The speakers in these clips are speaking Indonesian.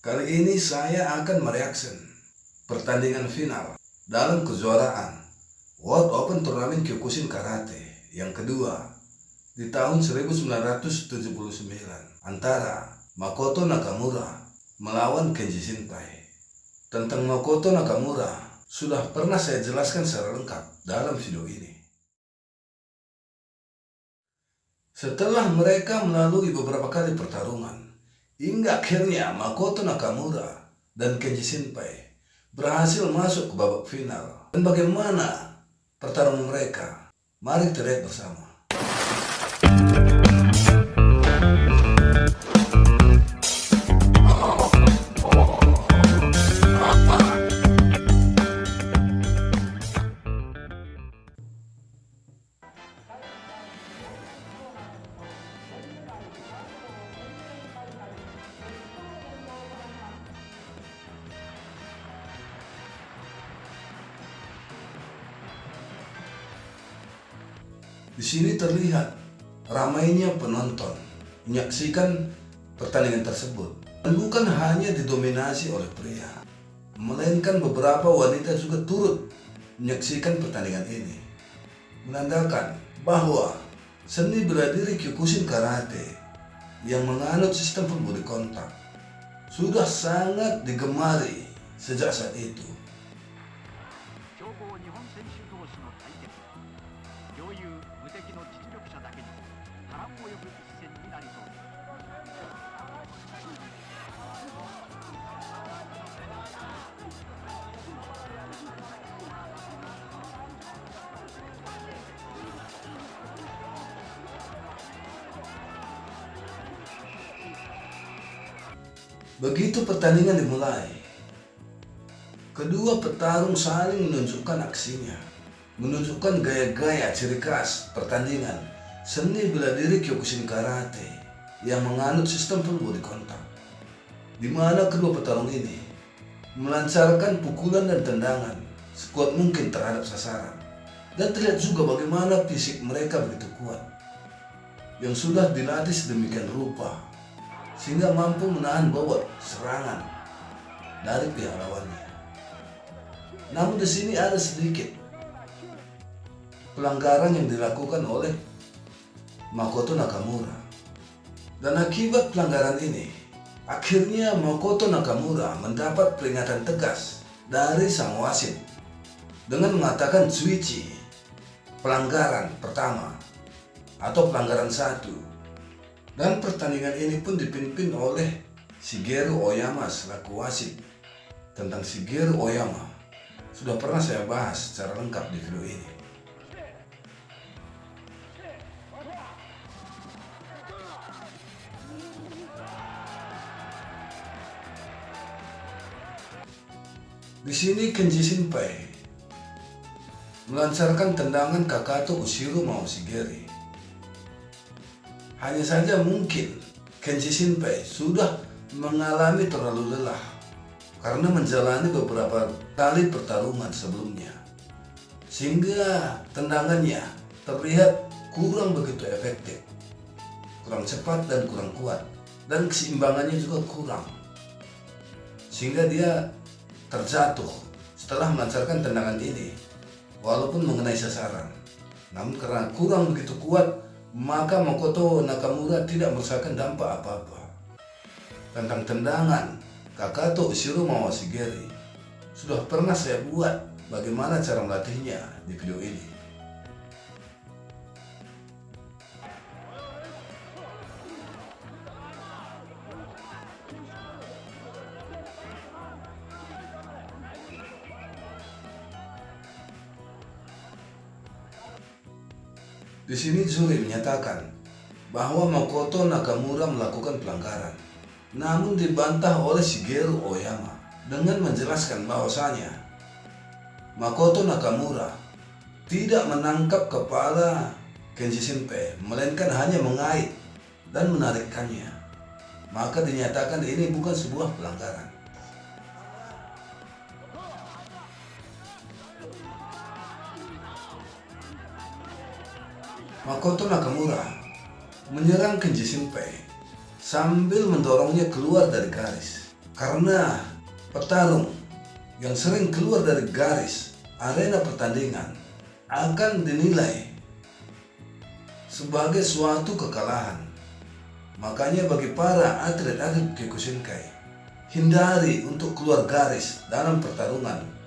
Kali ini saya akan mereaksi pertandingan final dalam kejuaraan World Open Turnamen Kyokushin Karate yang kedua di tahun 1979 antara Makoto Nakamura melawan Kenji Shinpai. Tentang Makoto Nakamura sudah pernah saya jelaskan secara lengkap dalam video ini. Setelah mereka melalui beberapa kali pertarungan, hingga akhirnya Makoto Nakamura dan Kenji Shinpai berhasil masuk ke babak final. Dan bagaimana pertarungan mereka? Mari kita lihat bersama. Di sini terlihat ramainya penonton menyaksikan pertandingan tersebut. Dan bukan hanya didominasi oleh pria, melainkan beberapa wanita juga turut menyaksikan pertandingan ini. Menandakan bahwa seni bela diri Kyokushin Karate yang menganut sistem full body contact sudah sangat digemari sejak saat itu. Begitu pertandingan dimulai, kedua petarung saling menunjukkan aksinya, menunjukkan gaya-gaya ciri khas pertandingan seni bela diri Kyokushin Karate yang menganut sistem full body contact, di mana kedua petarung ini melancarkan pukulan dan tendangan sekuat mungkin terhadap sasaran. Dan terlihat juga bagaimana fisik mereka begitu kuat, yang sudah dilatih sedemikian rupa sehingga mampu menahan bobot serangan dari pihak lawannya. Namun di sini ada sedikit pelanggaran yang dilakukan oleh Makoto Nakamura. Dan akibat pelanggaran ini, akhirnya Makoto Nakamura mendapat peringatan tegas dari sang wasit dengan mengatakan Tsuichi, pelanggaran pertama atau pelanggaran 1. Dan pertandingan ini pun dipimpin oleh Shigeru Oyama selaku wasit. Tentang Shigeru Oyama sudah pernah saya bahas secara lengkap di video ini. Di sini Kenji Shinpai melancarkan tendangan Kakato Ushiro Maoshigeri. Hanya saja mungkin Kenji Shinpai sudah mengalami terlalu lelah karena menjalani beberapa kali pertarungan sebelumnya, sehingga tendangannya terlihat kurang begitu efektif, kurang cepat dan kurang kuat, dan keseimbangannya juga kurang, sehingga dia terjatuh setelah melancarkan tendangan ini walaupun mengenai sasaran. Namun karena kurang begitu kuat, maka Makoto Nakamura tidak merasakan dampak apa-apa. Tentang tendangan Kakato Ushiro Maoshigeri sudah pernah saya buat bagaimana cara melatihnya di video ini. Di sini juri menyatakan bahwa Makoto Nakamura melakukan pelanggaran, namun dibantah oleh Shigeru Oyama dengan menjelaskan bahwasanya Makoto Nakamura tidak menangkap kepala Kenji Shinpai, melainkan hanya mengait dan menarikkannya. Maka dinyatakan ini bukan sebuah pelanggaran. Makoto Nakamura menyerang Kenji Shinpai sambil mendorongnya keluar dari garis. Karena petarung yang sering keluar dari garis arena pertandingan akan dinilai sebagai suatu kekalahan. Makanya bagi para atlet-atlet Kyokushinkai, hindari untuk keluar garis dalam pertarungan.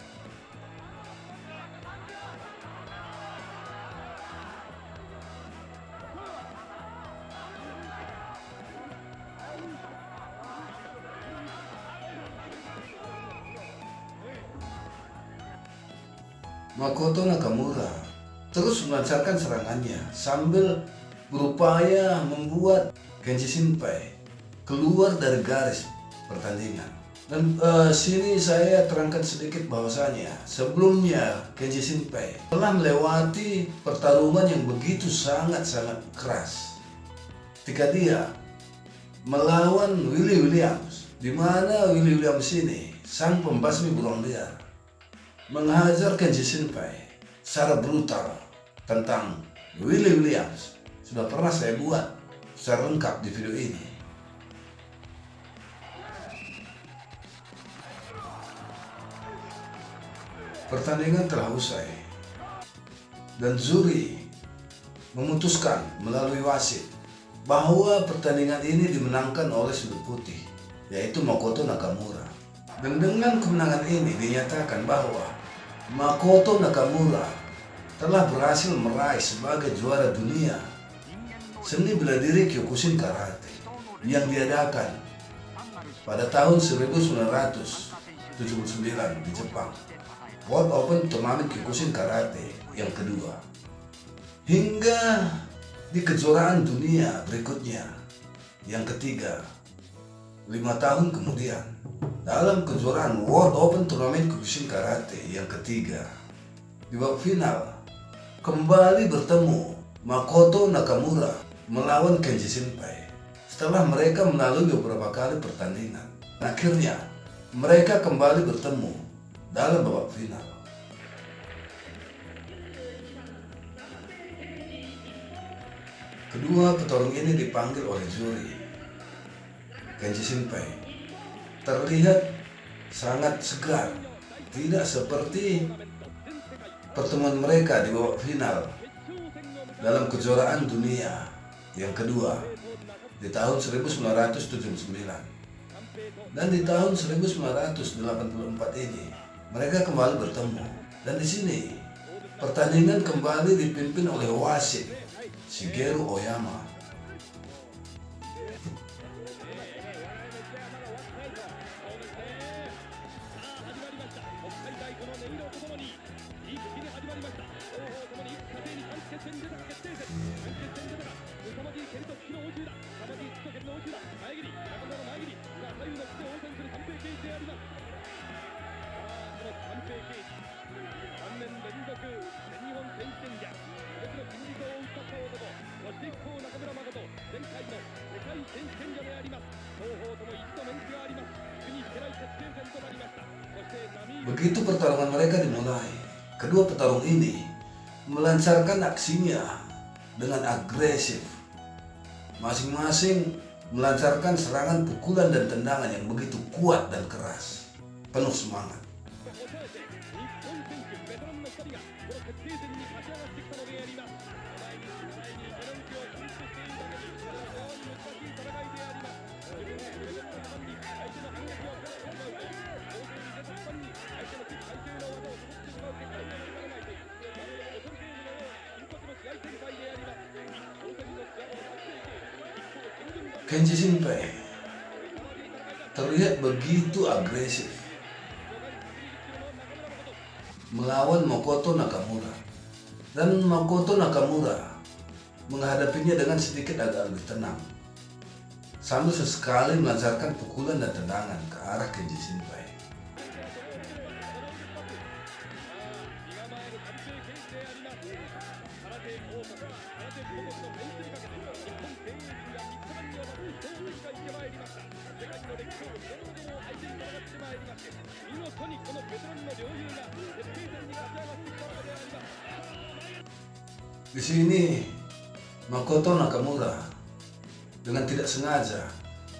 Makoto Nakamura terus melancarkan serangannya sambil berupaya membuat Kenji Shinpai keluar dari garis pertandingan. Dan sini saya terangkan sedikit bahwasanya sebelumnya Kenji Shinpai telah melewati pertarungan yang begitu sangat-sangat keras ketika dia melawan Willie Williams, di mana Willie Williams ini sang pembasmi burung liar menghajar Kenji Shinpai secara brutal. Tentang Willie Williams sudah pernah saya buat secara lengkap di video ini. Pertandingan telah usai dan juri memutuskan melalui wasit bahwa pertandingan ini dimenangkan oleh sudut putih, yaitu Makoto Nakamura. Dan dengan kemenangan ini dinyatakan bahwa Makoto Nakamura telah berhasil meraih sebagai juara dunia seni bela diri Kyokushin Karate yang diadakan pada tahun 1979 di Jepang, World Open Turnamen Kyokushin Karate yang kedua. Hingga di kejuaraan dunia berikutnya yang ketiga, 5 tahun kemudian, dalam kejuaraan World Open Turnamen Kyokushin Karate yang ketiga, di babak final kembali bertemu Makoto Nakamura melawan Kenji Shinpai. Setelah mereka melalui beberapa kali pertandingan, akhirnya mereka kembali bertemu dalam babak final. Kedua petarung ini dipanggil oleh juri. Kenji Shinpai terlihat sangat segar, tidak seperti pertemuan mereka di babak final dalam kejuaraan dunia yang kedua di tahun 1979. Dan di tahun 1984 ini mereka kembali bertemu, dan di sini pertandingan kembali dipimpin oleh wasit Shigeru Oyama. Begitu pertarungan mereka dimulai, kedua petarung ini melancarkan aksinya dengan agresif. Masing-masing melancarkan serangan, pukulan, dan tendangan yang begitu kuat dan keras, penuh semangat. Kenji Shinpai terlihat begitu agresif melawan Makoto Nakamura, dan Makoto Nakamura menghadapinya dengan sedikit agak lebih tenang, sambil sesekali melancarkan pukulan dan tendangan ke arah Kenji Shinpai. Di sini Makoto Nakamura dengan tidak sengaja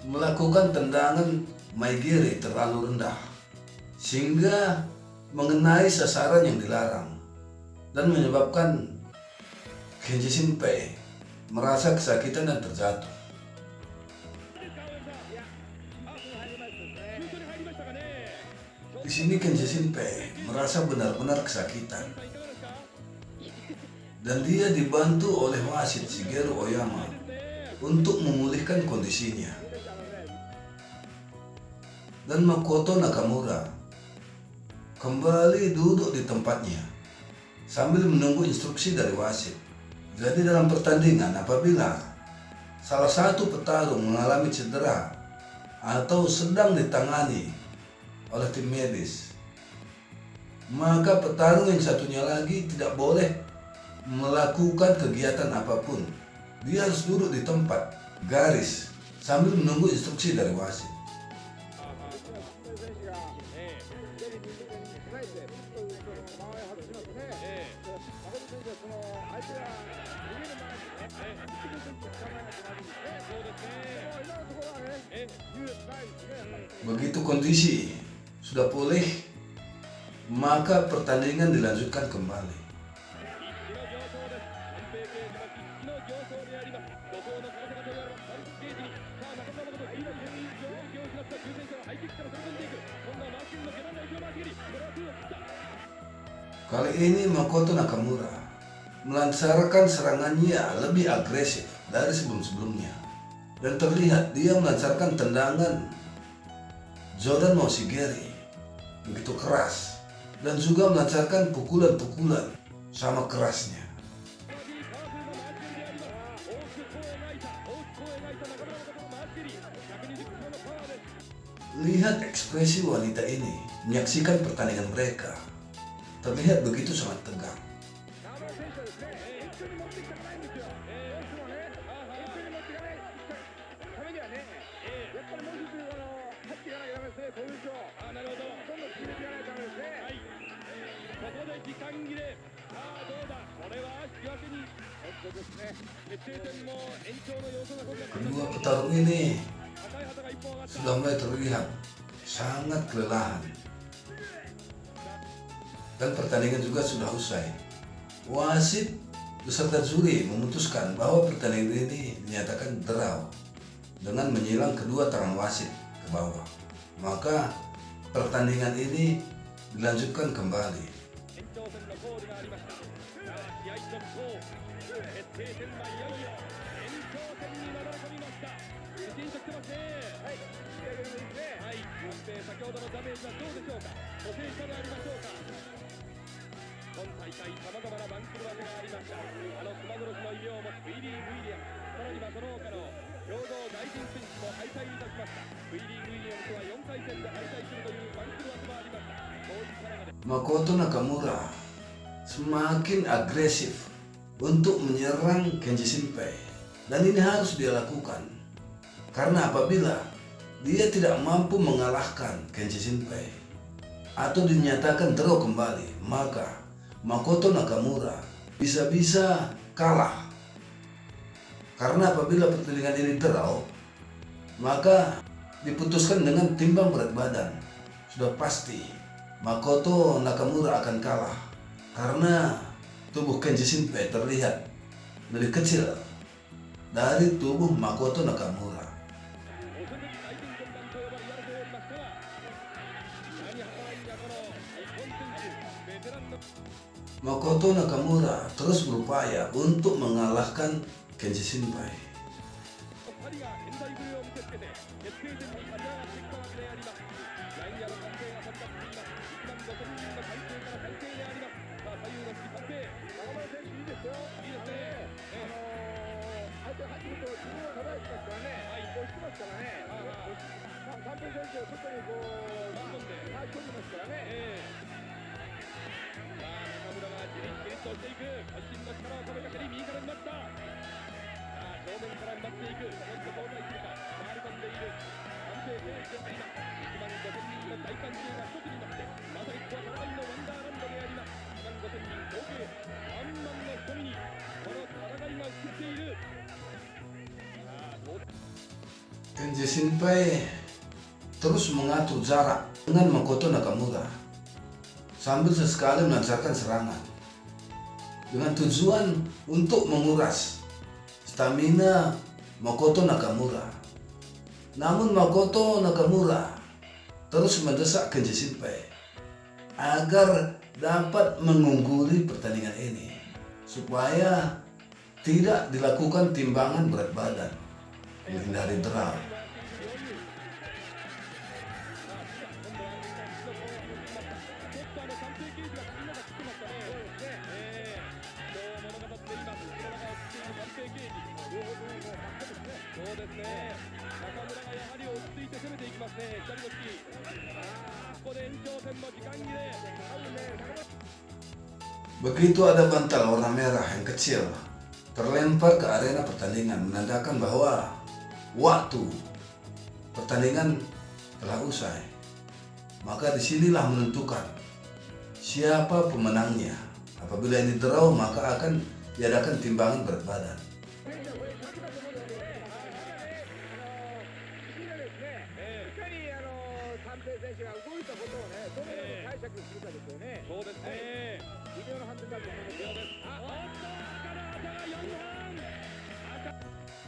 melakukan tendangan Maigiri terlalu rendah sehingga mengenai sasaran yang dilarang dan menyebabkan Kenji Shinpei merasa kesakitan dan terjatuh. Di sini Kenji Shinpei merasa benar-benar kesakitan dan dia dibantu oleh wasit Shigeru Oyama untuk memulihkan kondisinya. Dan Makoto Nakamura kembali duduk di tempatnya sambil menunggu instruksi dari wasit. Jadi dalam pertandingan apabila salah satu petarung mengalami cedera atau sedang ditangani oleh tim medis, maka petarung yang satunya lagi tidak boleh melakukan kegiatan apapun. Dia harus duduk di tempat garis sambil menunggu instruksi dari wasit. Begitu kondisi sudah pulih, maka pertandingan dilanjutkan kembali. Kali ini Makoto Nakamura melancarkan serangannya lebih agresif dari sebelum-sebelumnya. Dan terlihat dia melancarkan tendangan Jodan Moshigiri begitu keras dan juga melancarkan pukulan-pukulan sama kerasnya. Lihat ekspresi wanita ini menyaksikan pertandingan mereka. Terlihat begitu sangat tegang. Kedua petarung ini sudah mulai terlihat sangat kelelahan dan pertandingan juga sudah usai. Wasit beserta juri memutuskan bahwa pertandingan ini dinyatakan draw dengan menyilang kedua tangan wasit ke bawah. Maka pertandingan ini dilanjutkan kembali. Makoto Nakamura semakin agresif untuk menyerang Kenji Shinpei, dan ini harus dia lakukan karena apabila dia tidak mampu mengalahkan Kenji Shinpei atau dinyatakan draw kembali, maka Makoto Nakamura bisa-bisa kalah. Karena apabila pertandingan ini draw, maka diputuskan dengan timbang berat badan. Sudah pasti Makoto Nakamura akan kalah karena tubuh Kenji Shinpei terlihat lebih kecil dari tubuh Makoto Nakamura. Makoto Nakamura terus berupaya untuk mengalahkan Kenji Shinpei. Kenji Shinpei terus mengatur jarak dengan Makoto Nakamura sambil sesekali melancarkan serangan dengan tujuan untuk menguras stamina Makoto Nakamura. Namun Makoto Nakamura terus mendesak Kenji Shinpei agar dapat mengungguli pertandingan ini supaya tidak dilakukan timbangan berat badan, menghindari draw. Begitu ada bantal warna merah yang kecil terlempar ke arena pertandingan menandakan bahwa waktu pertandingan telah usai. Maka disinilah menentukan siapa pemenangnya. Apabila ini draw maka akan diadakan timbangan berat badan.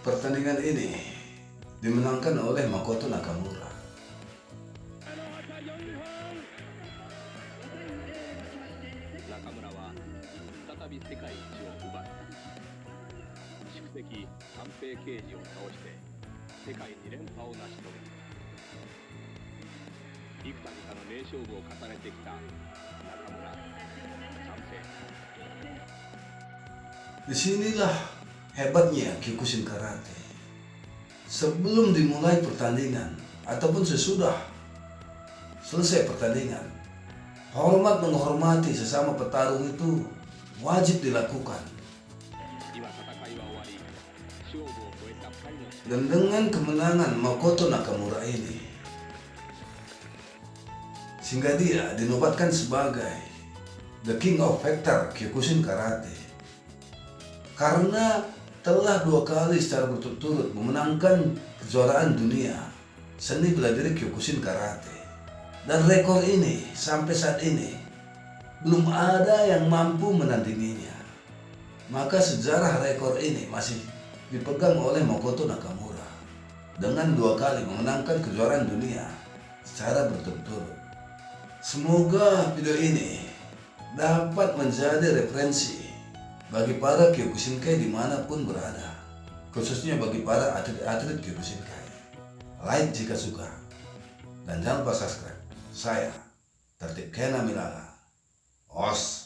Pertandingan ini dimenangkan oleh Makoto Nakamura. Disinilah hebatnya Kyokushin Karate. Sebelum dimulai pertandingan ataupun sesudah selesai pertandingan, hormat menghormati sesama petarung itu wajib dilakukan. Dan dengan kemenangan Makoto Nakamura ini, sehingga dia dinobatkan sebagai The King of Fighter Kyokushin Karate karena telah 2 kali secara berturut-turut memenangkan kejuaraan dunia seni bela diri Kyokushin Karate. Dan rekor ini sampai saat ini belum ada yang mampu menandinginya. Maka sejarah rekor ini masih dipegang oleh Makoto Nakamura dengan 2 kali memenangkan kejuaraan dunia secara berturut-turut. Semoga video ini dapat menjadi referensi bagi para Kyokushinkai dimanapun berada, khususnya bagi para atlet-atlet Kyokushinkai. Like jika suka, dan jangan lupa subscribe. Saya Tertib Kena Milala. Os.